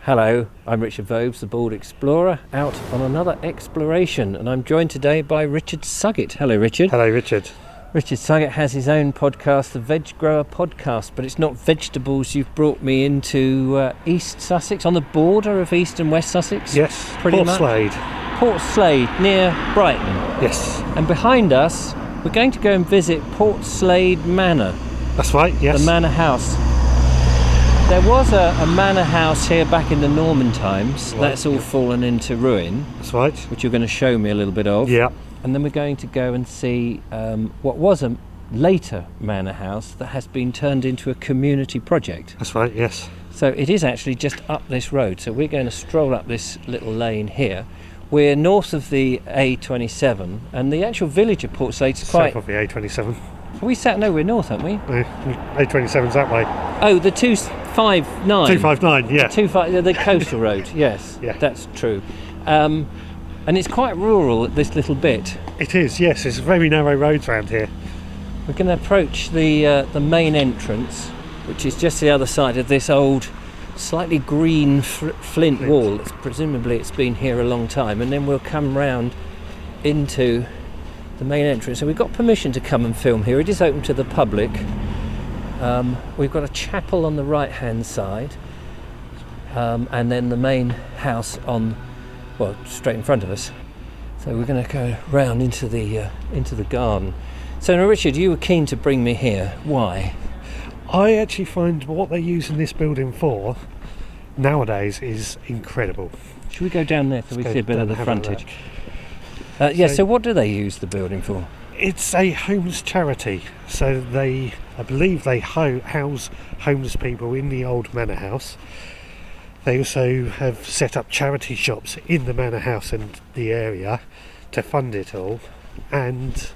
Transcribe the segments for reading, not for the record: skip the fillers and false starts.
Hello, I'm Richard Vobes, the Bald Explorer, out on another exploration, and I'm joined today by Richard Suggett. Hello, Richard. Hello, Richard. Richard Suggett has his own podcast, the Veg Grower Podcast, but it's not vegetables. You've brought me into East Sussex, on the border of East and West Sussex. Yes, Portslade. Portslade, near Brighton. Yes. And behind us, we're going to go and visit Portslade Manor. That's right, yes. The Manor House. There was a manor house here back in the Norman times. Right. That's all fallen into ruin. That's right. Which you're going to show me a little bit of. Yeah. And then we're going to go and see what was a later manor house that has been turned into a community project. That's right, yes. So it is actually just up this road. So we're going to stroll up this little lane here. We're north of the A27, and the actual village of Portslade is quite... South of the A27. No, we're north, aren't we? A27's that way. Oh, the 259. 259, yeah. The coastal road, yes. Yeah. That's true. And it's quite rural at this little bit. It is, yes. It's very narrow roads around here. We're going to approach the main entrance, which is just the other side of this old, slightly green flint wall. Presumably it's been here a long time. And then we'll come round into the main entrance. So we've got permission to come and film here. It is open to the public. We've got a chapel on the right hand side, and then the main house straight in front of us. So we're going to go round into the garden. So now, Richard, you were keen to bring me here. Why? I actually find what they use in this building for nowadays is incredible. Should we go down there so we see a bit of the frontage? So what do they use the building for? It's a homeless charity, so I believe they house homeless people in the old manor house. They also have set up charity shops in the manor house and the area to fund it all, and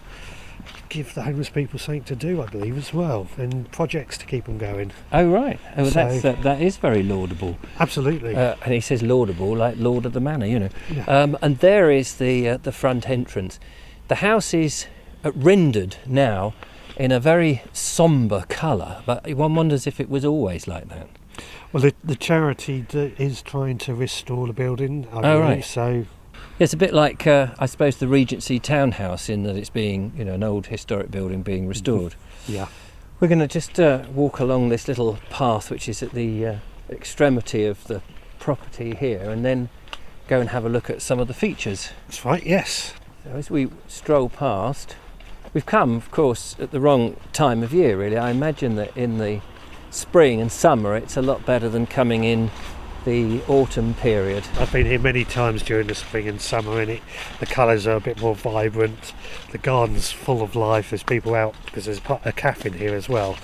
give the homeless people something to do, I believe, as well, and projects to keep them going. Oh, right. Oh, that is very laudable. Absolutely. And he says laudable, like Lord of the Manor, you know. Yeah. And there is the front entrance. The house is rendered now in a very sombre colour, but one wonders if it was always like that. Well, the charity is trying to restore the building, I believe, right. So... It's a bit like, I suppose, the Regency townhouse, in that it's being, an old historic building being restored. Yeah. We're going to just walk along this little path, which is at the extremity of the property here, and then go and have a look at some of the features. That's right, yes. So as we stroll past, we've come, of course, at the wrong time of year, really. I imagine that in the spring and summer it's a lot better than coming in the autumn period. I've been here many times during the spring and summer, and the colours are a bit more vibrant. The garden's full of life. There's people out, because there's a cafe in here as well.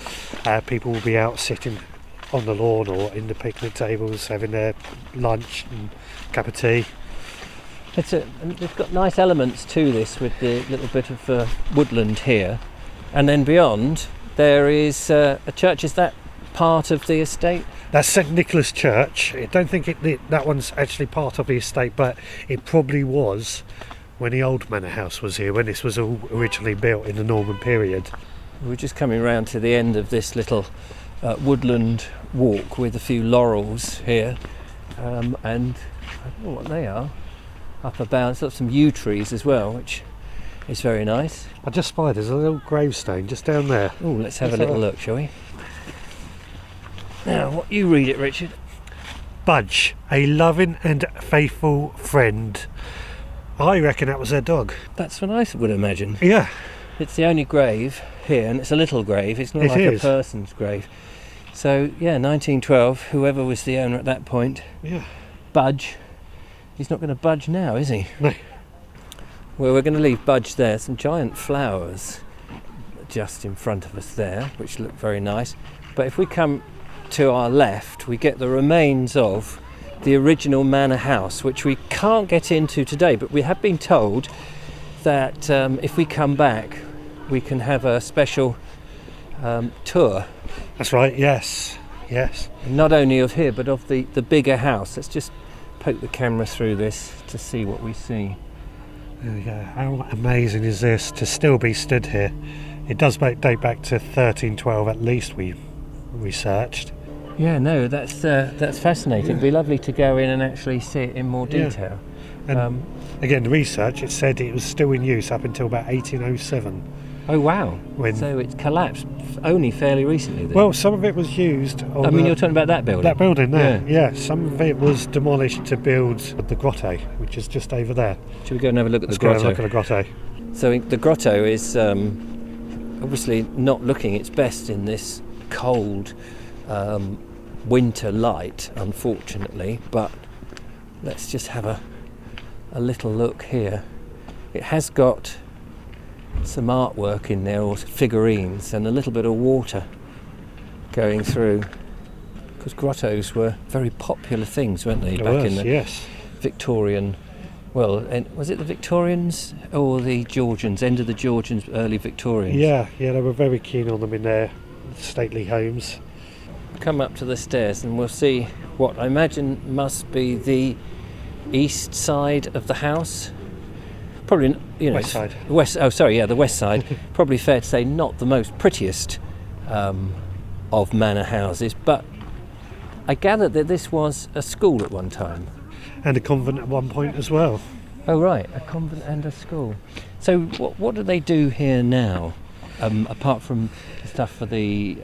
People will be out sitting on the lawn or in the picnic tables having their lunch and cup of tea. It's got nice elements to this, with the little bit of woodland here, and then beyond there is a church. Is that part of the estate? That's St Nicholas Church. I don't think that one's actually part of the estate, but it probably was when the old manor house was here, when this was all originally built in the Norman period. We're just coming round to the end of this little woodland walk with a few laurels here, and I don't know what they are. Up about, it's got some yew trees as well, which is very nice. I just spied there's a little gravestone just down there. Oh, let's have a little look, shall we? Now, what you read it, Richard? Budge, a loving and faithful friend. I reckon that was their dog. That's what I would imagine. Yeah. It's the only grave here, and it's a little grave. It's not like a person's grave. So, 1912, whoever was the owner at that point. Yeah. Budge. He's not going to budge now, is he? No. Well, we're going to leave Budge there. Some giant flowers just in front of us there, which look very nice. But if we come to our left, we get the remains of the original manor house, which we can't get into today, but we have been told that if we come back we can have a special tour. That's right, yes. Not only of here, but of the bigger house. Let's just poke the camera through this to see what we see. There we go. How amazing is this to still be stood here? It does date back to 1312 at least, we researched. Yeah, no, that's fascinating. It'd be lovely to go in and actually see it in more detail. And again, the research, it said it was still in use up until about 1807. Oh wow! When, so it's collapsed only fairly recently then? Well, some of it was used on you're talking about that building? That building there, yeah. Some of it was demolished to build the Grotto, which is just over there. Should we go and have a look at Let's the Grotto? Go and look at the Grotto. So the Grotto is obviously not looking its best in this cold winter light, unfortunately, but let's just have a little look here. It has got some artwork in there, or figurines, and a little bit of water going through, because grottos were very popular things, weren't they, back in the Victorian, well, and was it the Victorians or the Georgians, end of the Georgians, early Victorians? Yeah, they were very keen on them in their stately homes. Come up to the stairs and we'll see what I imagine must be the east side of the house. Probably, West side. the west side. Probably fair to say not the most prettiest of manor houses, but I gather that this was a school at one time. And a convent at one point as well. Oh right, a convent and a school. So what do they do here now, apart from stuff for the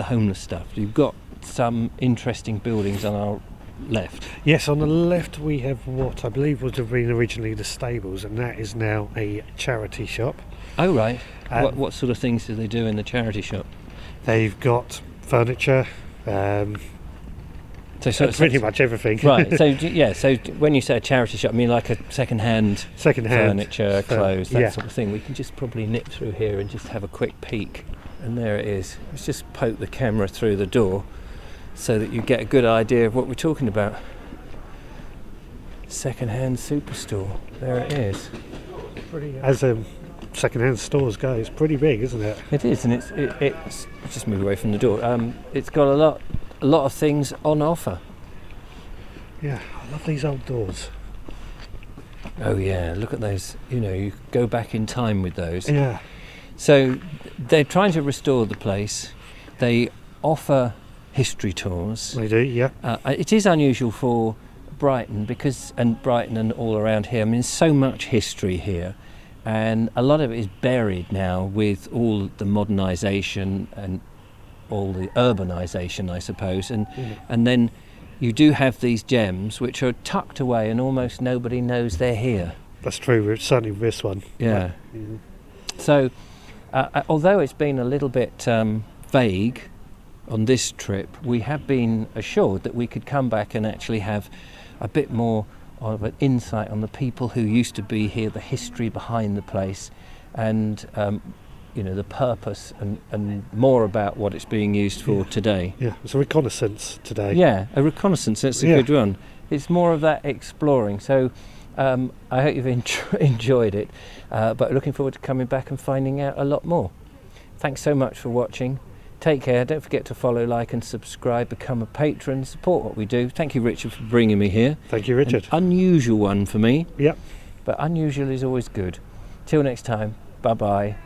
homeless stuff? You've got some interesting buildings on our left. Yes, on the left we have what I believe would have been originally the stables, and that is now a charity shop. Oh right. What sort of things do they do in the charity shop? They've got furniture, so pretty much everything. Right. So when you say a charity shop, I mean like a second-hand furniture, clothes, that sort of thing. We can just probably nip through here and just have a quick peek. And there it is. Let's just poke the camera through the door so that you get a good idea of what we're talking about. Second-hand superstore. There it is. As second-hand stores go, it's pretty big, isn't it? It is, and it's just move away from the door. It's got a lot of things on offer. Yeah, I love these old doors. Oh yeah, look at those. You go back in time with those. Yeah. So they're trying to restore the place. They offer history tours. They do, yeah. It is unusual for Brighton and all around here. I mean, there's so much history here, and a lot of it is buried now with all the modernisation and all the urbanisation, I suppose, and then you do have these gems which are tucked away and almost nobody knows they're here. That's true, certainly with this one. Yeah. So although it's been a little bit vague on this trip, we have been assured that we could come back and actually have a bit more of an insight on the people who used to be here, the history behind the place, and the purpose and more about what it's being used for today. Yeah, it's a reconnaissance today. Yeah, a reconnaissance, that's a good one. It's more of that exploring. So I hope you've enjoyed it, but looking forward to coming back and finding out a lot more. Thanks so much for watching. Take care. Don't forget to follow, like and subscribe, become a patron, support what we do. Thank you, Richard, for bringing me here. Thank you, Richard. An unusual one for me. Yep. But unusual is always good. Till next time, bye-bye.